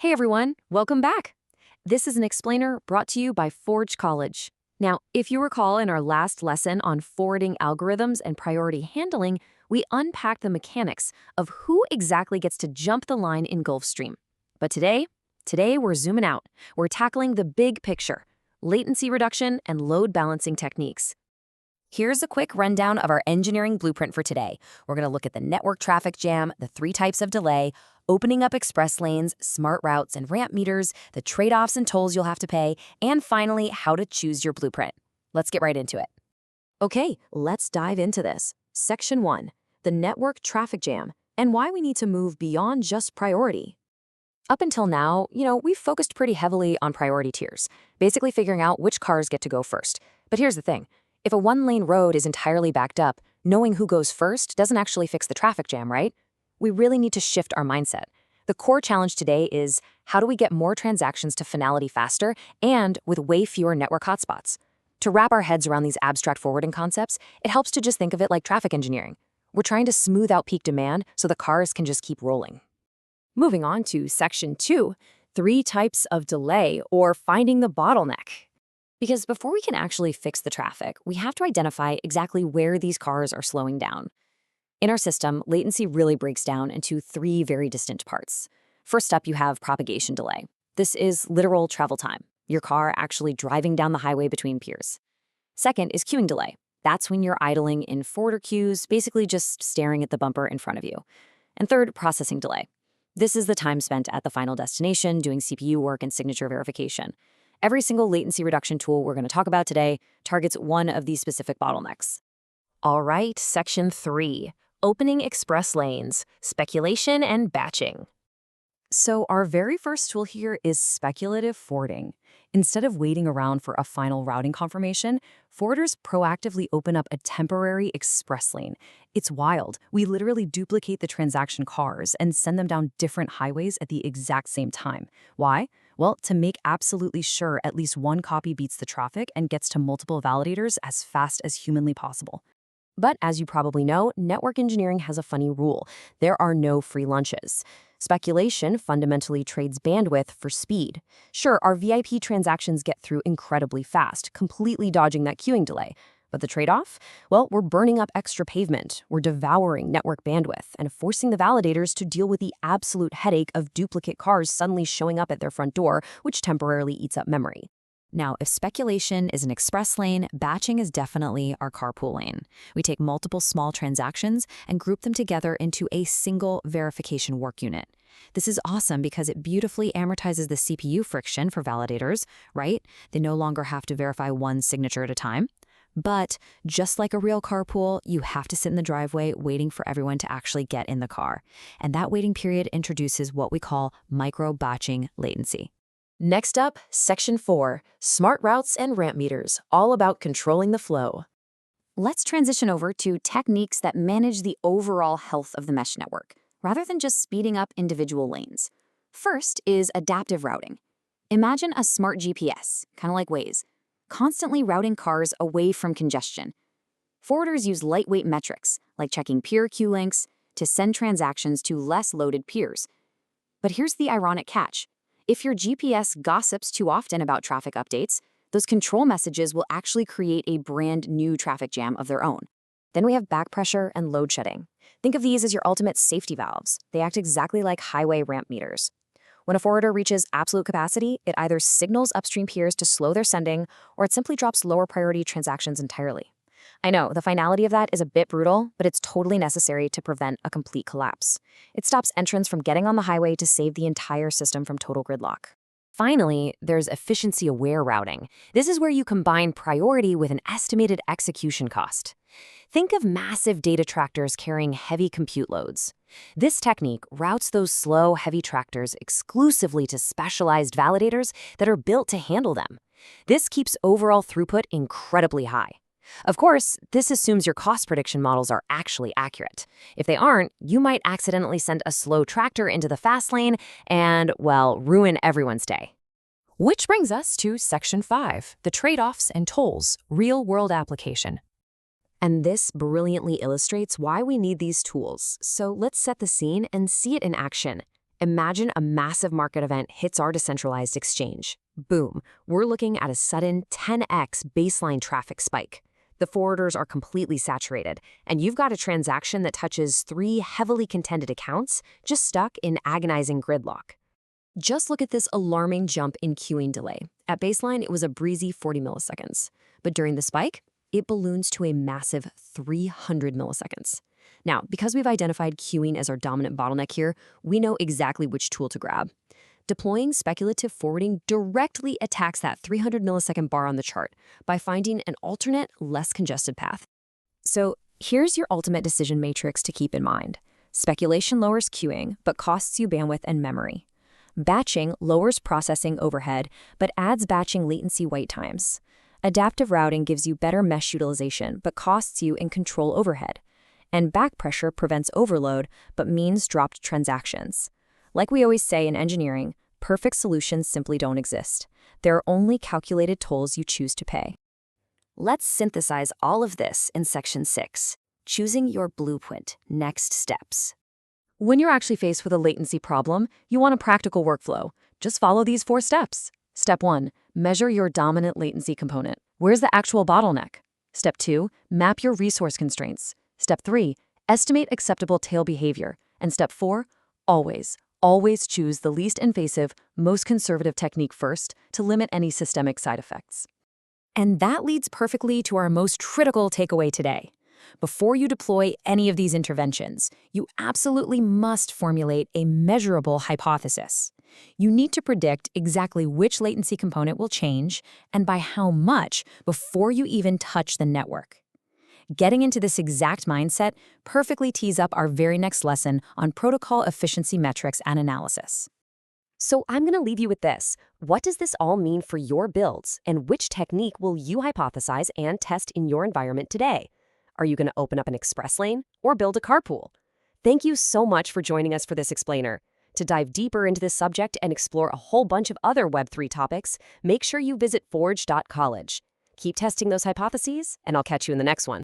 Hey everyone, welcome back. This is an explainer brought to you by Forge College. Now, if you recall in our last lesson on forwarding algorithms and priority handling, we unpacked the mechanics of who exactly gets to jump the line in Gulfstream. But today we're zooming out. We're tackling the big picture, latency reduction and load balancing techniques. Here's a quick rundown of our engineering blueprint for today. We're going to look at the network traffic jam, the 3 types of delay, opening up express lanes, smart routes and ramp meters, the trade-offs and tolls you'll have to pay, and finally, how to choose your blueprint. Let's get right into it. Okay, let's dive into this. Section 1, the network traffic jam, and why we need to move beyond just priority. Up until now, we've focused pretty heavily on priority tiers, basically figuring out which cars get to go first. But here's the thing. If a one-lane road is entirely backed up, knowing who goes first doesn't actually fix the traffic jam, right? We really need to shift our mindset. The core challenge today is how do we get more transactions to finality faster and with way fewer network hotspots? To wrap our heads around these abstract forwarding concepts, it helps to just think of it like traffic engineering. We're trying to smooth out peak demand so the cars can just keep rolling. Moving on to Section 2, 3 types of delay or finding the bottleneck. Because before we can actually fix the traffic, we have to identify exactly where these cars are slowing down. In our system, latency really breaks down into 3 very distinct parts. First up, you have propagation delay. This is literal travel time, your car actually driving down the highway between peers. Second is queuing delay. That's when you're idling in forwarder queues, basically just staring at the bumper in front of you. And third, processing delay. This is the time spent at the final destination doing CPU work and signature verification. Every single latency reduction tool we're going to talk about today targets one of these specific bottlenecks. All right, Section 3, opening express lanes, speculation and batching. So our very first tool here is speculative forwarding. Instead of waiting around for a final routing confirmation, forwarders proactively open up a temporary express lane. It's wild. We literally duplicate the transaction cars and send them down different highways at the exact same time. Why? Well, to make absolutely sure at least one copy beats the traffic and gets to multiple validators as fast as humanly possible. But as you probably know, network engineering has a funny rule. There are no free lunches. Speculation fundamentally trades bandwidth for speed. Sure, our VIP transactions get through incredibly fast, completely dodging that queuing delay. But the trade-off? Well, we're burning up extra pavement, we're devouring network bandwidth, and forcing the validators to deal with the absolute headache of duplicate cars suddenly showing up at their front door, which temporarily eats up memory. Now, if speculation is an express lane, batching is definitely our carpool lane. We take multiple small transactions and group them together into a single verification work unit. This is awesome because it beautifully amortizes the CPU friction for validators, right? They no longer have to verify one signature at a time. But just like a real carpool, you have to sit in the driveway waiting for everyone to actually get in the car. And that waiting period introduces what we call micro-batching latency. Next up, Section 4, smart routes and ramp meters, all about controlling the flow. Let's transition over to techniques that manage the overall health of the mesh network, rather than just speeding up individual lanes. First is adaptive routing. Imagine a smart GPS, kind of like Waze, constantly routing cars away from congestion. Forwarders use lightweight metrics, like checking peer queue links, to send transactions to less loaded peers. But here's the ironic catch. If your GPS gossips too often about traffic updates, those control messages will actually create a brand new traffic jam of their own. Then we have backpressure and load shedding. Think of these as your ultimate safety valves. They act exactly like highway ramp meters. When a forwarder reaches absolute capacity, it either signals upstream peers to slow their sending, or it simply drops lower priority transactions entirely. I know, the finality of that is a bit brutal, but it's totally necessary to prevent a complete collapse. It stops entrants from getting on the highway to save the entire system from total gridlock. Finally, there's efficiency-aware routing. This is where you combine priority with an estimated execution cost. Think of massive data tractors carrying heavy compute loads. This technique routes those slow, heavy tractors exclusively to specialized validators that are built to handle them. This keeps overall throughput incredibly high. Of course, this assumes your cost prediction models are actually accurate. If they aren't, you might accidentally send a slow tractor into the fast lane and, well, ruin everyone's day. Which brings us to Section 5, the trade-offs and tolls, real-world application. And this brilliantly illustrates why we need these tools, so let's set the scene and see it in action. Imagine a massive market event hits our decentralized exchange. Boom, we're looking at a sudden 10x baseline traffic spike. The forwarders are completely saturated, and you've got a transaction that touches 3 heavily contended accounts just stuck in agonizing gridlock. Just look at this alarming jump in queuing delay. At baseline, it was a breezy 40 milliseconds. But during the spike, it balloons to a massive 300 milliseconds. Now, because we've identified queuing as our dominant bottleneck here, we know exactly which tool to grab. Deploying speculative forwarding directly attacks that 300 millisecond bar on the chart by finding an alternate, less congested path. So here's your ultimate decision matrix to keep in mind. Speculation lowers queuing, but costs you bandwidth and memory. Batching lowers processing overhead, but adds batching latency wait times. Adaptive routing gives you better mesh utilization, but costs you in control overhead. And backpressure prevents overload, but means dropped transactions. Like we always say in engineering, perfect solutions simply don't exist. There are only calculated tolls you choose to pay. Let's synthesize all of this in Section 6, choosing your blueprint, next steps. When you're actually faced with a latency problem, you want a practical workflow. Just follow these 4 steps. Step 1, measure your dominant latency component. Where's the actual bottleneck? Step 2, map your resource constraints. Step 3, estimate acceptable tail behavior. And step 4, always choose the least invasive, most conservative technique first to limit any systemic side effects. And that leads perfectly to our most critical takeaway today. Before you deploy any of these interventions, you absolutely must formulate a measurable hypothesis. You need to predict exactly which latency component will change and by how much before you even touch the network. Getting into this exact mindset perfectly tees up our very next lesson on protocol efficiency metrics and analysis. So I'm going to leave you with this. What does this all mean for your builds, and which technique will you hypothesize and test in your environment today? Are you going to open up an express lane or build a carpool? Thank you so much for joining us for this explainer. To dive deeper into this subject and explore a whole bunch of other Web3 topics, make sure you visit forge.college. Keep testing those hypotheses, and I'll catch you in the next one.